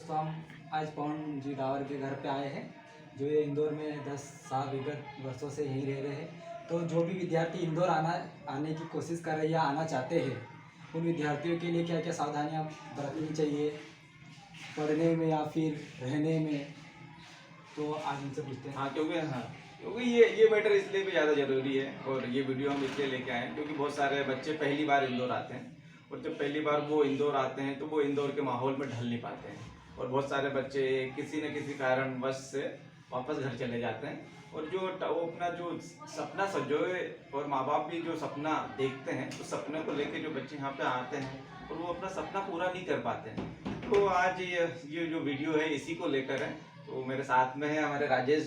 दोस्तों, हम आज पवन जी डावर के घर पे आए हैं, जो ये इंदौर में 10 साल विगत वर्षों से यहीं रह रहे हैं। तो जो भी विद्यार्थी इंदौर आने की कोशिश कर रहे हैं या आना चाहते हैं, उन विद्यार्थियों के लिए क्या क्या सावधानियां बरतनी चाहिए पढ़ने में या फिर रहने में, तो आज इनसे पूछते हैं। क्योंकि ये मैटर इसलिए भी ज़्यादा ज़रूरी है और ये वीडियो हम इसलिए लेके आए हैं क्योंकि बहुत सारे बच्चे पहली बार इंदौर आते हैं और जब पहली बार वो इंदौर आते हैं तो वो इंदौर के माहौल में ढल नहीं पाते हैं और बहुत सारे बच्चे किसी न किसी कारणवश से वापस घर चले जाते हैं और वो अपना जो सपना संजोए और माँ बाप भी जो सपना देखते हैं उस सपने को लेके जो बच्चे यहाँ पे आते हैं और वो अपना सपना पूरा नहीं कर पाते हैं। तो आज ये जो वीडियो है इसी को लेकर है। तो मेरे साथ में है हमारे राजेश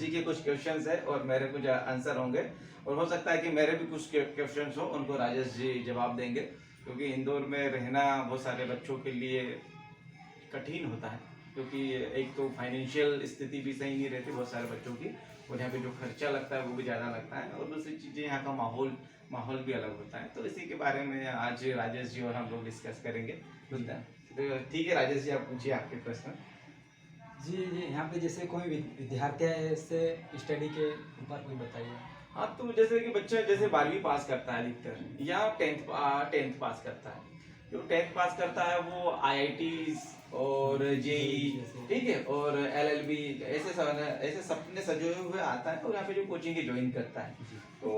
जी के कुछ क्वेश्चंस है और मेरे कुछ आंसर होंगे और हो सकता है कि मेरे भी कुछ क्वेश्चंस हो, उनको राजेश जी जवाब देंगे क्योंकि इंदौर में रहना बहुत सारे बच्चों के लिए कठिन होता है क्योंकि एक तो फाइनेंशियल स्थिति भी सही नहीं रहती बहुत सारे बच्चों की और यहाँ पे जो खर्चा लगता है वो भी ज़्यादा लगता है और दूसरी चीज़ें यहाँ का माहौल भी अलग होता है। तो इसी के बारे में आज राजेश जी और हम लोग डिस्कस करेंगे। तो ठीक है राजेश जी, आप पूछिए आपके प्रश्न। जी, यहाँ पे जैसे कोई विद्यार्थी है, इससे स्टडी के ऊपर कोई बताइए। हाँ, तो जैसे कि बच्चा जैसे 12वीं पास करता है अधिकतर या टेंथ पास करता है, जो 10th पास करता है वो IITs और जेई, ठीक है, और LLB ऐसे सपने सजे हुए आता है और यहाँ पे जो कोचिंग ज्वाइन करता है। तो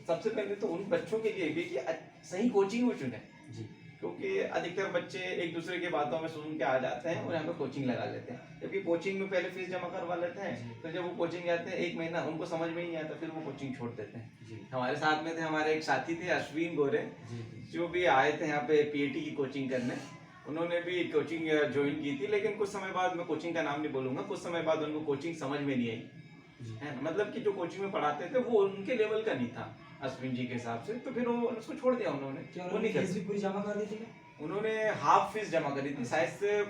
सबसे पहले तो उन बच्चों के लिए भी कि सही कोचिंग वो चुने जी, क्योंकि अधिकतर बच्चे एक दूसरे की बातों में सुन के आ जाते हैं और यहाँ पे कोचिंग लगा लेते हैं, जबकि कोचिंग में पहले फीस जमा करवा लेते हैं। तो जब वो कोचिंग जाते हैं 1 महीना उनको समझ में ही नहीं आता, फिर वो कोचिंग छोड़ देते हैं। हमारे साथ में थे हमारे एक साथी थे अश्विन गोरे, जो भी आए थे यहाँ पे PAT की कोचिंग करने। उन्होंने भी कोचिंग ज्वाइन की थी, लेकिन कुछ समय बाद, मैं कोचिंग का नाम नहीं बोलूंगा, कुछ समय बाद उनको कोचिंग समझ में नहीं आई है, मतलब कि जो कोचिंग में पढ़ाते थे वो उनके लेवल का नहीं था अश्विन जी के हिसाब से। तो फिर वो उसको छोड़ दिया उन्होंने। वो नहीं फीस भी पूरी जमा कर दी थी? उन्होंने हाफ फीस जमा करी थी, शायद से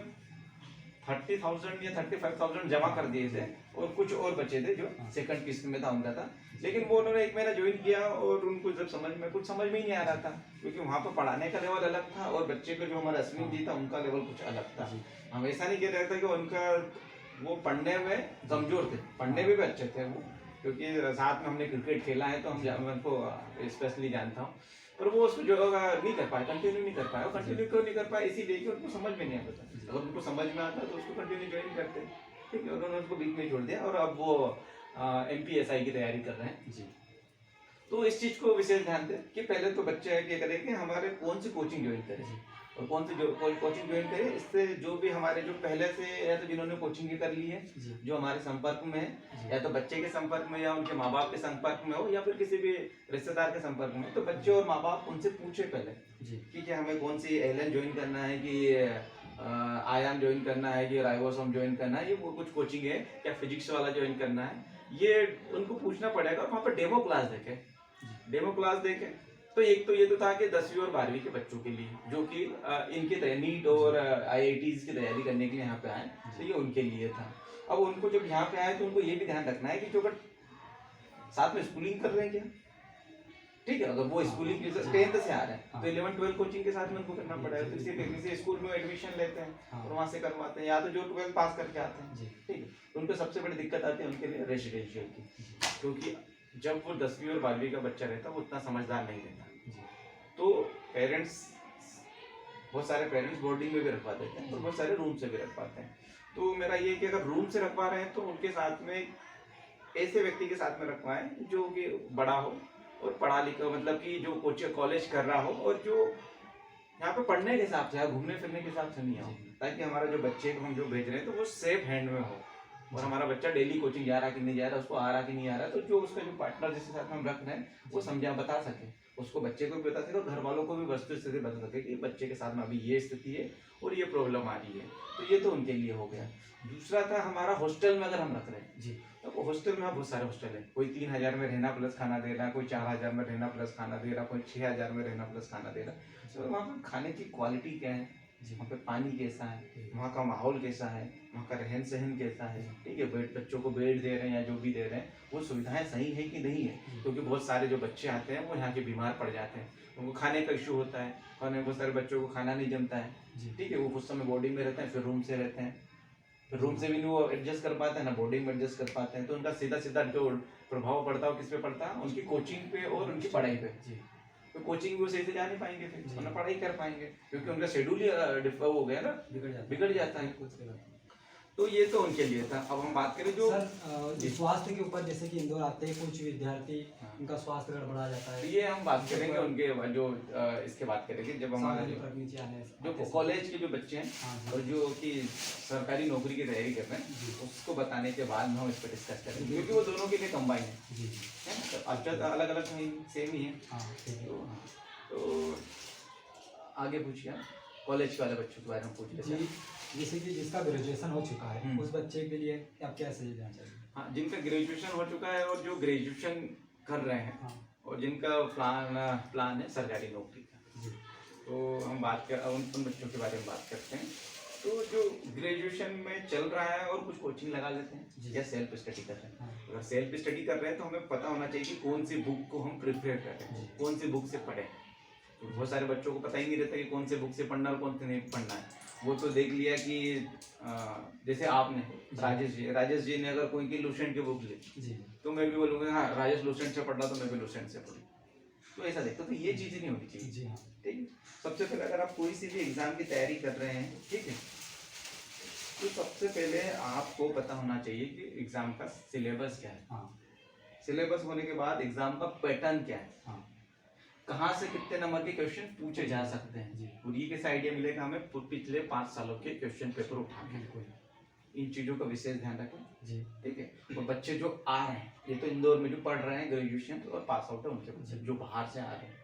30,000 या 35,000 जमा कर दिए थे और कुछ और बचे थे जो सेकंड किस्त में था उनका था। लेकिन वो उन्होंने 1 महीना ज्वाइन किया और उनको जब कुछ समझ में ही नहीं आ रहा था क्योंकि वहाँ पर पढ़ाने का लेवल अलग था और बच्चे का जो हमारा अश्विन जी था उनका लेवल कुछ अलग था। हम ऐसा नहीं कह रहे थे कि उनका वो पढ़ने में कमजोर थे, पढ़ने में भी अच्छे थे वो, क्योंकि साथ में हमने क्रिकेट खेला है तो हम उनको स्पेशली जानता हूँ। पर वो उसको जो नहीं कर पाए, कंटिन्यू नहीं कर पाए। कंटिन्यू क्यों नहीं कर पाए? इसीलिए कि उनको समझ में नहीं आता था। अगर उनको समझ में आता तो उसको कंटिन्यू ज्वाइन करते, ठीक है। उन्होंने उसको बीच में छोड़ दिया और अब वो MPSI की तैयारी कर रहे हैं जी। तो इस चीज को विशेष ध्यान दें कि पहले तो बच्चे क्या करें कि हमारे कौन सी कोचिंग ज्वाइन करें और कौन सी कोचिंग ज्वाइन करें। इससे जो भी हमारे जो पहले से या तो जिन्होंने कोचिंग कर ली है, जो हमारे संपर्क में है, या तो बच्चे के संपर्क में या उनके माँ बाप के संपर्क में हो या फिर किसी भी रिश्तेदार के संपर्क में, तो बच्चे और माँ बाप उनसे पूछे पहले कि क्या हमें कौन सी एलन ज्वाइन करना है, कि आयाम ज्वाइन करना है, कि राइबोसोम ज्वाइन करना है, ये वो कुछ कोचिंग है, क्या फिजिक्स वाला ज्वाइन करना है, ये उनको पूछना पड़ेगा। वहाँ पर डेमो क्लास देखे। तो एक तो ये तो था कि 10वीं और 12वीं के बच्चों के लिए जो कि इनकी नीट और IITs की तैयारी करने के लिए यहाँ पे आए, तो ये उनके लिए था। अब उनको जब यहाँ पे आए तो उनको ये भी ध्यान रखना है कि जो अगर साथ में स्कूलिंग कर रहे हैं क्या, ठीक है, अगर वो स्कूलिंग 10th से आ रहे हैं तो 11-12 कोचिंग के साथ में उनको करना पड़ेगा। तो किसी स्कूल में एडमिशन लेते हैं और वहाँ से करवाते हैं, या तो जो 12th पास करके आते हैं, ठीक है। तो उनको सबसे बड़ी दिक्कत आती है उनके लिए रेसिडेंशियल की, क्योंकि जब वो 10वीं और 12वीं का बच्चा रहता है वो उतना समझदार नहीं रहता। तो बहुत सारे पेरेंट्स बोर्डिंग में भी रखवा देते हैं और बहुत सारे रूम से भी रखवाते हैं। तो मेरा ये कि अगर रूम से रखवा रहे हैं तो उनके साथ में ऐसे व्यक्ति के साथ में रखवाएं जो कि बड़ा हो और पढ़ा लिखा, मतलब कि जो कॉलेज कर रहा हो और जो यहाँ पे पढ़ने के हिसाब से, घूमने फिरने के हिसाब से नहीं हो, ताकि हमारा जो बच्चे को हम जो भेज रहे हैं तो वो सेफ हैंड में हो और हमारा बच्चा डेली कोचिंग जा रहा कि नहीं जा रहा, उसको आ रहा कि नहीं आ रहा, तो जो उसका जो पार्टनर जिसके साथ हम रख रहे हैं वो बता सके, उसको बच्चे को भी बता सके और घर वालों को भी वस्तु स्थिति बता सके कि बच्चे के साथ में अभी ये स्थिति है और ये प्रॉब्लम आ रही है। तो ये तो उनके लिए हो गया। दूसरा था हमारा हॉस्टल में अगर हम रख रहे हैं जी, तो हॉस्टल में बहुत सारे हॉस्टल है। कोई 3,000 में रहना प्लस खाना दे रहा, कोई 4,000 में रहना प्लस खाना दे रहा, कोई 6,000 में रहना प्लस खाना दे रहा। तो वहाँ पर खाने की क्वालिटी क्या है, जी। वहाँ पे पानी कैसा है, जी। वहाँ का माहौल कैसा है, वहाँ का रहन सहन कैसा है, ठीक है, बच्चों को बेड दे रहे हैं या जो भी दे रहे हैं वो सुविधाएं सही है कि नहीं है। जी। क्योंकि बहुत सारे जो बच्चे आते हैं वो यहाँ के बीमार पड़ जाते हैं, उनको खाने का इशू होता है, खाने में बहुत सारे बच्चों को खाना नहीं जमता है, जी। ठीक है, वो कुछ समय बोर्डिंग में रहते हैं, फिर रूम से रहते हैं, फिर रूम से भी नहीं वो एडजस्ट कर पाते हैं ना बोर्डिंग में एडजस्ट कर पाते हैं, तो उनका सीधा सीधा जो प्रभाव पड़ता है वो किस पे पड़ता है, उनकी कोचिंग पे और उनकी पढ़ाई पे। जी। तो कोचिंग भी वो सही से जा नहीं पाएंगे, फिर जी। वो ना पढ़ाई कर पाएंगे, क्योंकि उनका शेड्यूल ही हो गया ना, बिगड़ जाता है। कुछ गलत नहीं। तो ये तो उनके लिए था। अब हम बात करें जो सर जी। स्वास्थ्य के ऊपर, जैसे कि इंदौर आते हैं कुछ विद्यार्थी, हाँ। उनका स्वास्थ्य गड़बड़ा जाता है। ये हम बात करेंगे उनके जो इसके बात करेंगे जब हमारा सामान्य जो फर्क नीचे आने जो कॉलेज के जो बच्चे हैं हाँ जी। और जो कि सरकारी नौकरी की तैयारी कर रहे हैं जी। उसको बताने के बाद में हम इस पर डिस्कस करेंगे, क्योंकि वो दोनों के लिए कंबाइन है, जी। है ना? तो अच्छा तो अलग अलग नहीं, सेम ही है। हाँ ठीक है। तो आगे पूछिए आप, कॉलेज वाले बच्चों के बारे में पूछ जी, लेते हैं। जैसे कि जिसका ग्रेजुएशन हो चुका है हम्म। उस बच्चे के लिए आप क्या सजेशन देना चाहिए? हाँ, जिनका ग्रेजुएशन हो चुका है और जो ग्रेजुएशन कर रहे हैं हाँ और जिनका प्लान है सरकारी नौकरी का, जी। तो हम बात कर उन बच्चों के बारे में बात करते हैं। तो जो ग्रेजुएशन में चल रहा है और कुछ कोचिंग लगा लेते हैं जी। या सेल्फ स्टडी कर रहे हैं। हाँ अगर सेल्फ स्टडी कर रहे हैं तो हमें पता होना चाहिए कि कौन सी बुक को हम प्रिपेयर कर रहे हैं, जी। कौन सी बुक से पढ़ें। तो बहुत सारे बच्चों को पता ही नहीं रहता कि कौन से बुक से पढ़ना और कौन से नहीं पढ़ना है। वो तो देख लिया कि जैसे आपने राजेश जी ने अगर कोई की लूसेंट की बुक ली जी। तो मैं भी बोलूँगा हाँ राजेश लूसेंट से पढ़ रहा तो मैं भी लूसेंट से पढ़ूँ, तो ऐसा देखो। तो ये चीज़ें नहीं होनी चाहिए, जी हाँ। ठीक है। सबसे पहले अगर आप कोई सी भी एग्जाम की तैयारी कर रहे हैं, ठीक है, तो सबसे पहले आपको पता होना चाहिए कि एग्जाम का सिलेबस क्या है। हाँ सिलेबस होने के बाद एग्जाम का पैटर्न क्या है, हाँ कहाँ से कितने नंबर के क्वेश्चन पूछे जा सकते हैं जी। और ये कैसा आइडिया मिलेगा हमें पिछले 5 सालों के क्वेश्चन पेपर उठा के। बिल्कुल। इन चीज़ों का विशेष ध्यान रखें, जी। ठीक है। और बच्चे जो आ रहे हैं, ये तो इंदौर में जो पढ़ रहे हैं ग्रेजुएशन और पास आउट है उनके बच्चे, जो बाहर से आ रहे हैं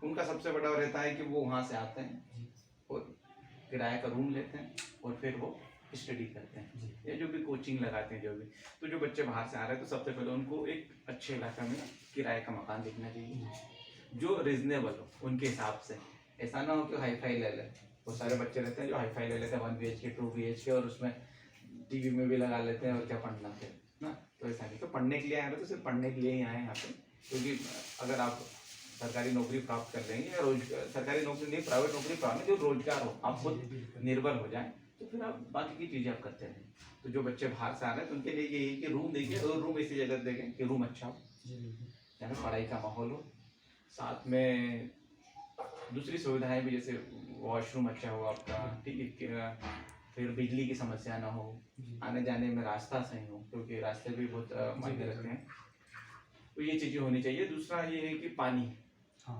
उनका सबसे बड़ा रहता है कि वो वहाँ से आते हैं और किराए का रूम लेते हैं और फिर वो स्टडी करते हैं जी। या जो भी कोचिंग लगाते हैं जो भी। तो जो बच्चे बाहर से आ रहे हैं तो सबसे पहले उनको एक अच्छे इलाका में किराए का मकान देखना चाहिए जो रिजनेबल हो उनके हिसाब से। ऐसा ना हो कि हाई फाई ले ले, बहुत सारे बच्चे रहते हैं जो हाई फाई ले लेते हैं 1 BHK 2 BHK और उसमें टीवी में भी लगा लेते हैं और क्या पढ़ना फिर ना। तो ऐसा नहीं, तो पढ़ने के लिए आए तो सिर्फ पढ़ने के लिए ही आए यहाँ पे, क्योंकि अगर आप सरकारी नौकरी प्राप्त कर लेंगे या सरकारी नौकरी नहीं प्राइवेट नौकरी प्राप्त जो रोजगार हो आप खुद जी, बिल्कुल। निर्भर हो जाए तो फिर आप बाकी की चीज़ें आप करते रहें। तो जो बच्चे बाहर से आ रहे हैं तो उनके लिए यही कि रूम देखिए और रूम ऐसी जगह देखें कि रूम अच्छा हो, जी बिल्कुल। जहाँ पे पढ़ाई का माहौल हो, साथ में दूसरी सुविधाएं भी जैसे वॉशरूम अच्छा हो आपका, ठीक है, फिर बिजली की समस्या ना हो, जी। आने जाने में रास्ता सही हो, क्योंकि रास्ते भी बहुत मायने रखते हैं। तो ये चीज़ें होनी चाहिए। दूसरा ये है कि पानी हाँ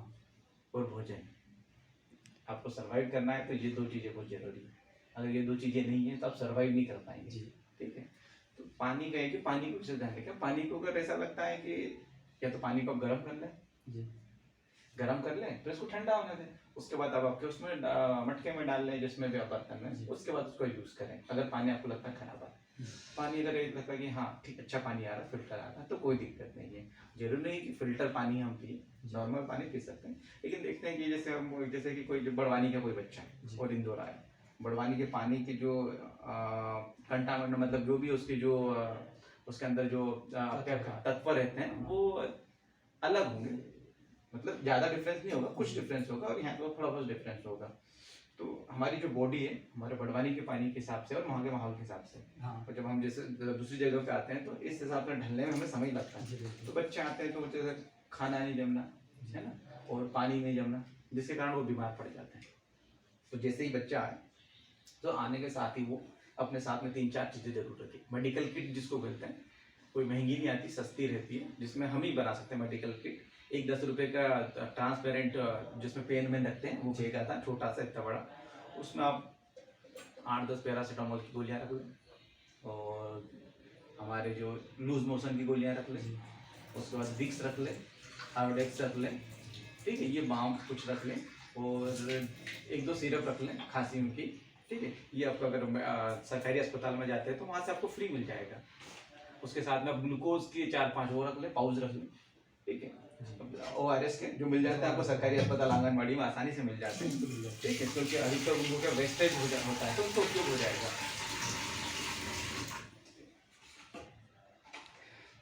और भोजन। आपको सरवाइव करना है तो ये 2 चीज़ें बहुत जरूरी है। अगर ये 2 चीज़ें नहीं है तो आप सरवाइव नहीं कर पाएंगे, जी। ठीक है। तो पानी का है कि पानी को विशेष ध्यान रखें। पानी को अगर ऐसा लगता है कि या तो पानी को आप गर्म कर लें, जी। गर्म कर लें, फिर उसको ठंडा होने दें, उसके बाद आप आपके उसमें मटके में डाल लें जिसमें भी आप बर्तन में, उसके बाद उसको यूज़ करें। अगर पानी आपको लगता है खराब है, पानी अगर ये लगता है कि हाँ ठीक अच्छा पानी आ रहा है, फिल्टर आ रहा है, तो कोई दिक्कत नहीं है। जरूरी नहीं कि फिल्टर पानी हम पिए, नॉर्मल पानी पी सकते हैं। लेकिन देखते हैं कि जैसे कि कोई जो बड़वानी का कोई बच्चा है और इंदौर आया, बड़वानी के पानी की जो कंटामिनेट मतलब जो भी उसकी जो उसके अंदर जो तत्व रहते हैं वो अलग होंगे, मतलब ज़्यादा डिफरेंस नहीं होगा, कुछ डिफरेंस होगा और यहाँ पे थोड़ा बहुत डिफरेंस होगा। तो हमारी जो बॉडी है हमारे बड़वानी के पानी के हिसाब से और वहाँ के माहौल के हिसाब से, हाँ और जब हम जैसे दूसरी जगह पे आते हैं तो इस हिसाब से ढलने में हमें समय लगता है। जी बिल्कुल। तो बच्चे आते हैं तो जैसे खाना नहीं जमना है ना, और पानी नहीं जमना, जिसके कारण वो बीमार पड़ जाते हैं। तो जैसे ही बच्चा आए तो आने के साथ ही वो अपने साथ में 3-4 चीज़ें जरूर रखें। मेडिकल किट जिसको बोलते हैं, कोई महंगी नहीं आती, सस्ती रहती है, जिसमें हम ही बना सकते हैं मेडिकल किट। एक 10 रुपये का ट्रांसपेरेंट जिसमें पेन में रखते हैं वो फेंक आता है, छोटा सा इतना बड़ा, उसमें आप 8-10 पैरासीटामोल की गोलियाँ रख लें और हमारे जो लूज मोशन की गोलियाँ रख लें, उसके बाद विक्स रख लें, आयोडेक्स रख लें, ठीक है, ये बाम कुछ रख लें और 1-2 सिरप रख लें खांसी की, ठीक है। ये आपको अगर सरकारी अस्पताल में जाते हैं तो वहाँ से आपको फ्री मिल जाएगा। उसके साथ में आप ग्लूकोज की 4-5 वो रख लें, पाउच रख लें, ठीक है। ORS के जो मिल जाते हैं आपको सरकारी अस्पताल आंगनबाड़ी में आसानी से मिल जाते हैं, ठीक है, क्योंकि अधिकतर उनको क्या वेस्टेज होता है तो उनको उपयोग हो जाएगा।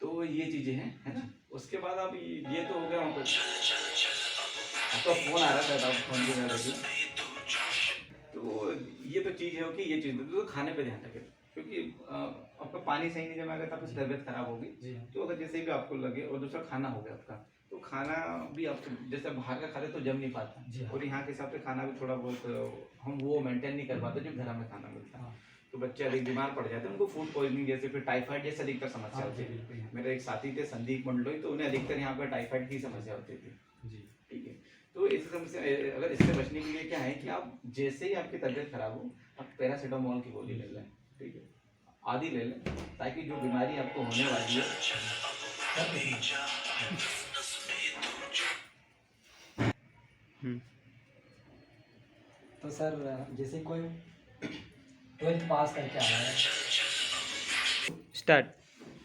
तो ये चीजें हैं, है ना। उसके बाद अब ये तो हो गया, वहाँ पर आपका फोन आ रहा था, आप फोन भी कर रहे थे। तो ये तो चीज़ है कि ये चीज़ तो खाने पे ध्यान रखें, क्योंकि आपका पानी सही नहीं जमेगा तो आपकी तबीयत खराब होगी। तो अगर जैसे भी आपको लगे, और दूसरा खाना हो गया आपका, तो खाना भी आपको जैसे बाहर का खाते तो जम नहीं पाता, और यहाँ के हिसाब से खाना भी थोड़ा बहुत हम वो मेंटेन नहीं कर पाते जो घर में खाना मिलता है। तो बच्चे अधिक बीमार पड़ जाते हैं, उनको फूड पॉइजनिंग जैसे फिर टाइफाइड जैसे अधिकतर समस्या होती है। मेरे एक साथी थे संदीप मंडलोई, तो उन्हें अधिकतर यहाँ पर टाइफाइड की समस्या होती थी, ठीक है। तो इस समस्या, अगर इससे बचने के लिए क्या है कि आप जैसे ही आपकी तबीयत खराब हो, आप पैरासीटामोल की गोली ले लें, ठीक है, आधी ले लें, ताकि जो बीमारी आपको होने वाली है। तो सर जैसे कोई 12th पास करके आया है, स्टार्ट।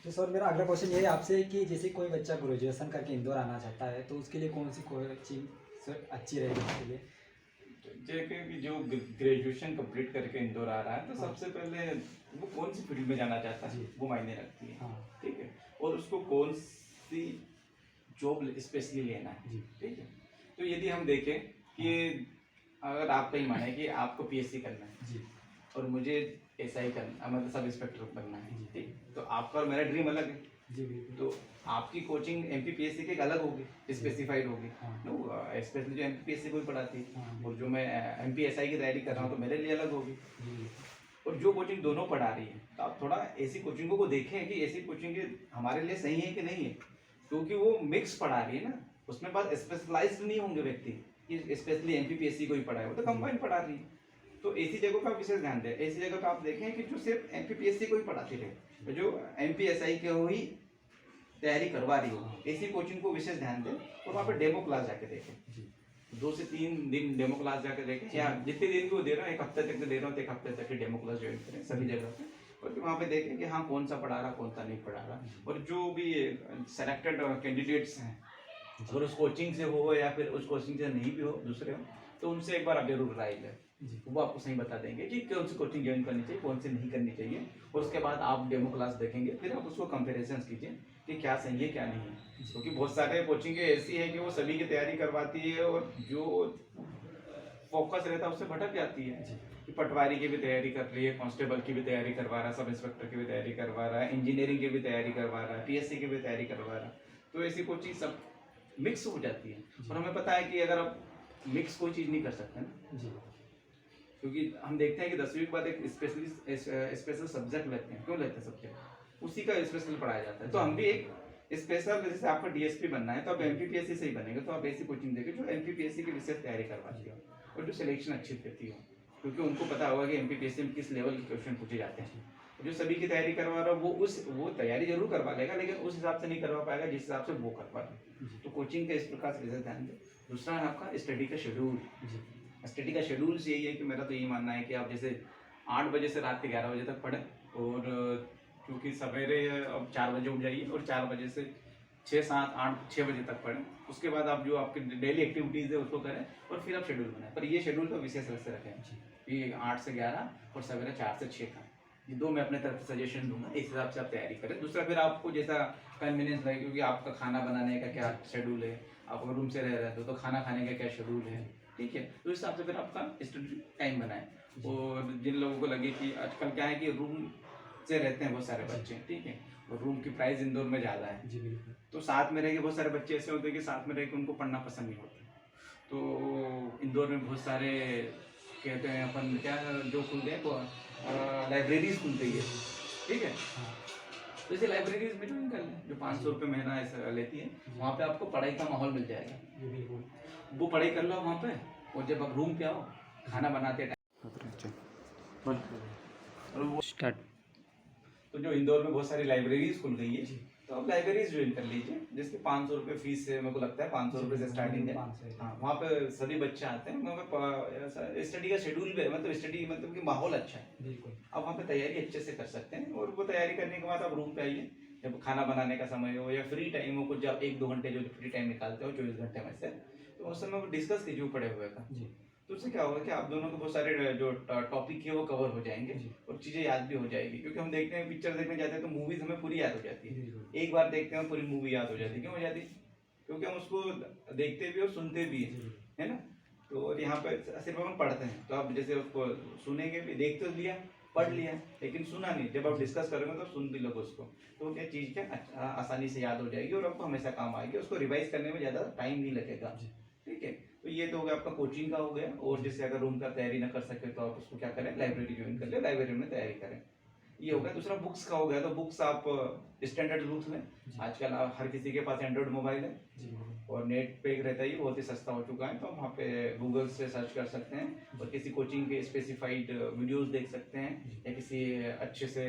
तो सर मेरा अगला क्वेश्चन ये है आपसे कि जैसे कोई बच्चा ग्रेजुएशन करके इंदौर आना चाहता है, तो उसके लिए कौन सी कोचिंग अच्छी रहेगी उसके लिए? जैसे कि जो ग्रेजुएशन कंप्लीट करके इंदौर आ रहा है, तो सबसे पहले वो कौन सी फील्ड में जाना चाहता है वो मायने रखती है, ठीक है, और उसको कौन सी जॉब स्पेशली लेना है, ठीक है। तो यदि हम देखें कि अगर आपका ही माने कि आपको PSC करना है और मुझे SI करना, मतलब सब इंस्पेक्टर बनना है, ठीक, तो आपका और मेरा ड्रीम अलग है, तो आपकी कोचिंग MPPSC की अलग होगी, स्पेसिफाइड होगी, नो स्पेशली जो MPPSC को ही पढ़ाती है, और जो मैं MPSI की तैयारी कर रहा हूँ तो मेरे लिए अलग होगी। और जो कोचिंग दोनों पढ़ा रही है, तो आप थोड़ा ऐसी कोचिंगों को देखें कि ऐसी कोचिंग हमारे लिए सही है कि नहीं है, क्योंकि वो मिक्स पढ़ा रही है ना, उसमें बात स्पेशलाइज्ड नहीं होंगे व्यक्ति कि स्पेशली MPPSC को ही पढ़ा है, वो तो कंबाइन पढ़ा रही है। तो ऐसी जगहों पर आप विशेष ध्यान दें, ऐसी जगह पर आप देखें कि जो सिर्फ MPPSC को ही पढ़ाती रहे, जो MPSI के ही तैयारी करवा रही हो, ऐसी कोचिंग को विशेष ध्यान दें, और वहाँ पर डेमो क्लास जाके देखें, 2 से 3 दिन डेमो क्लास जाके देखें, या जितने दिन भी वो दे रहा है, 1 हफ्ते तक दे रहा हूँ तो 1 हफ्ते तक की डेमो क्लास ज्वाइन करें सभी जगह पे, और वहाँ पे देखें कि हाँ कौन सा पढ़ा रहा, कौन सा नहीं पढ़ा रहा, और जो भी सेलेक्टेड कैंडिडेट्स हैं, अगर उस कोचिंग से हो या फिर उस कोचिंग से नहीं भी हो, दूसरे हो, तो उनसे एक बार आप जरूर राय लें, वो आपको सही बता देंगे कि कौन सी कोचिंग ज्वाइन करनी चाहिए, कौन सी नहीं करनी चाहिए, और उसके बाद आप डेमो क्लास देखेंगे, फिर आप उसको कंपेरिजन कीजिए कि क्या सही है क्या नहीं है, क्योंकि बहुत सारे कोचिंग ऐसी है कि वो सभी की तैयारी करवाती है, और जो फोकस रहता है उससे भटक जाती है, कि पटवारी की भी तैयारी कर रही है, कांस्टेबल की भी तैयारी करवा रहा है, सब इंस्पेक्टर की भी तैयारी करवा रहा है, इंजीनियरिंग की भी तैयारी करवा रहा है, PSC की भी तैयारी करवा रहा है, तो ऐसी कोचिंग सब मिक्स हो जाती है। और हमें पता है कि अगर आप मिक्स कोई चीज़ नहीं कर सकते ना, क्योंकि हम देखते हैं कि 10वीं के बाद एक स्पेशल सब्जेक्ट लेते हैं, क्यों लेते हैं सब्जेक्ट, उसी का स्पेशल पढ़ाया जाता है। तो हम भी एक स्पेशल, जैसे आपको DSP बनना है तो आप MPPSC से ही बनेंगे, तो आप ऐसी कोचिंग देखिए जो MPPSC की विशेष तैयारी करवाती हो, और जो सिलेक्शन अच्छी देती हो, क्योंकि उनको पता होगा कि MPPSC में किस लेवल के क्वेश्चन पूछे जाते हैं। जो सभी की तैयारी करवा रहा है वो तैयारी जरूर करवा लेगा, लेकिन उस हिसाब से नहीं करवा पाएगा जिस हिसाब से वो करवा रहा है। तो कोचिंग का इस प्रकार से विशेष ध्यान दें। दूसरा है आपका स्टडी का शेड्यूल। स्टडी का शेड्यूल यही है कि मेरा तो यही मानना है कि आप जैसे 8 बजे से रात के 11 बजे तक पढ़ें, और क्योंकि सवेरे अब 4 बजे उठ जाइए, और 4 बजे से 6, 7, 8, 6 बजे तक पढ़ें। उसके बाद आप जो आपके डेली एक्टिविटीज़ है उसको करें, और फिर आप शेड्यूल बनाएं। पर ये शेड्यूल तो विशेष रूप से रखें कि 8 से 11 और सवेरे 4 से 6 का, ये 2 मैं अपने तरफ से सजेशन दूंगा, इस हिसाब से आप तैयारी करें। दूसरा फिर आपको जैसा कन्वीनियंस लगे, क्योंकि आपका खाना बनाने का क्या शेड्यूल है, आप अगर रूम से रह रहे हो तो खाना खाने का क्या शेड्यूल है, ठीक है, तो इस हिसाब से फिर आपका स्टडी टाइम बनाएं। और जिन लोगों को लगे कि आजकल क्या है कि रूम से रहते हैं बहुत सारे बच्चे, ठीक है, और रूम की प्राइस इंदौर में ज़्यादा है, जी बिल्कुल, तो साथ में रह के बहुत सारे बच्चे ऐसे होते हैं कि साथ में रह के उनको पढ़ना पसंद नहीं होता। तो इंदौर में बहुत सारे कहते हैं अपन क्या जो खुलते हैं लाइब्रेरीज खुलती है, ठीक है, तो इसे लाइब्रेरीज में ज्वाइन कर लें जो 500 रुपये महीना ऐसा लेती है। वहाँ पे आपको पढ़ाई का माहौल मिल जाएगा, जी बिल्कुल, वो पढ़ाई कर लो वहाँ पे, और जब आप रूम पे आओ खाना बनाते टाइम स्टार्ट। तो जो इंदौर में बहुत सारी लाइब्रेरीज खुल गई है, तो आप लाइब्रेरीज ज्वाइन कर लीजिए, जिसकी 500 रुपये फीस है, मेरे को लगता है 500 रुपये से स्टार्टिंग है। हाँ, वहाँ पे सभी बच्चे आते हैं, वहाँ पे स्टडी का शेड्यूल भी है, मतलब स्टडी मतलब कि माहौल अच्छा है, बिल्कुल, आप वहाँ पे तैयारी अच्छे से कर सकते हैं। और वो तैयारी करने के बाद आप रूम पे आइए, जब खाना बनाने का समय हो या फ्री टाइम हो, कुछ जब 1-2 घंटे जो फ्री टाइम निकालते हो 24 घंटे में से, तो उस समय वो डिस्कस कीजिए पड़े हुए का। जी तो उससे क्या होगा कि आप दोनों को बहुत सारे जो टॉपिक है वो कवर हो जाएंगे जी और चीज़ें याद भी हो जाएगी। क्योंकि हम देखते हैं पिक्चर देखने जाते हैं तो मूवीज हमें पूरी याद हो जाती है, बिल्कुल एक बार देखते हैं पूरी मूवी याद हो जाती है। क्यों हो जाती है? क्योंकि हम उसको देखते भी और सुनते भी हैं, है ना। तो और यहाँ पे सिर्फ हम पढ़ते हैं, तो आप जैसे उसको सुनेंगे भी, देख तो लिया, पढ़ लिया, लेकिन सुना नहीं। जब आप डिस्कस करोगे तो सुन भी लोगे उसको, तो क्या चीज़ क्या आसानी से याद हो जाएगी और आपको हमेशा काम आएगी, उसको रिवाइज करने में ज़्यादा टाइम नहीं लगेगा। ठीक है, तो ये तो हो गया आपका कोचिंग का हो गया। और जैसे अगर रूम का तैयारी ना कर सके तो आप उसको क्या करें, लाइब्रेरी ज्वाइन कर ले, लाइब्रेरी में तैयारी करें। ये हो गया। दूसरा बुक्स का हो गया, तो बुक्स आप स्टैंडर्ड बुक्स लें। आजकल हर किसी के पास एंड्रॉइड मोबाइल है जी बिल्कुल और नेट पे रहता ही बहुत ही सस्ता हो चुका है, तो वहाँ पे गूगल से सर्च कर सकते हैं और किसी कोचिंग के स्पेसिफाइड वीडियोस देख सकते हैं, या किसी अच्छे से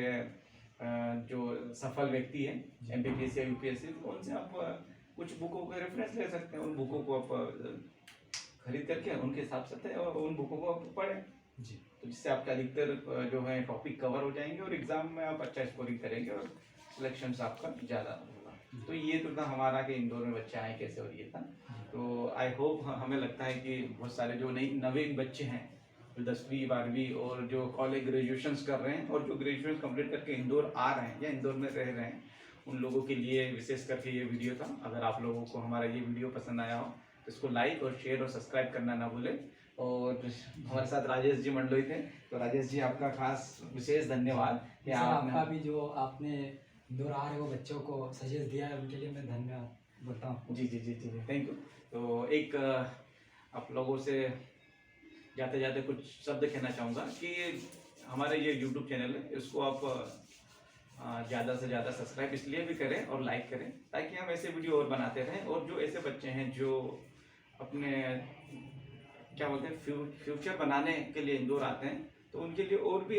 जो सफल व्यक्ति है MBBS या UPSC, तो उनसे आप कुछ बुकों का रेफरेंस ले सकते हैं। उन बुकों को आप खरीद करके उनके हिसाब से और उन बुकों को आप पढ़ें, जी तो जिससे आपके अधिकतर जो है टॉपिक कवर हो जाएंगे और एग्जाम में आप अच्छा स्कोरिंग करेंगे और सिलेक्शन आपका ज़्यादा होगा। तो ये तो था हमारा कि इंदौर में बच्चे आए कैसे, और ये था। तो आई होप, हमें लगता है कि बहुत सारे जो नवीन बच्चे हैं जो 10वीं 12वीं और जो कॉलेज ग्रेजुएशन कर रहे हैं और जो ग्रेजुएशन कंप्लीट करके इंदौर आ रहे हैं या इंदौर में रह रहे हैं, उन लोगों के लिए विशेष करके ये वीडियो था। अगर आप लोगों को हमारा ये वीडियो पसंद आया हो तो इसको लाइक और शेयर और सब्सक्राइब करना ना भूलें। और हमारे साथ राजेश जी मंडलोई थे, तो राजेश जी आपका खास विशेष धन्यवाद कि सर, आपने आपका भी जो आपने इंदौर आ रहे हो बच्चों को सजेस्ट दिया है, उनके लिए मैं धन्यवाद बोलता हूँ। जी जी जी जी थैंक यू। तो एक आप लोगों से जाते जाते कुछ शब्द कहना चाहूँगा कि हमारे ये YouTube चैनल है, इसको आप ज़्यादा से ज़्यादा सब्सक्राइब इसलिए भी करें और लाइक करें ताकि हम ऐसे वीडियो और बनाते रहें। और जो ऐसे बच्चे हैं जो अपने क्या बोलते हैं फ्यूचर बनाने के लिए इंदौर आते हैं, तो उनके लिए और भी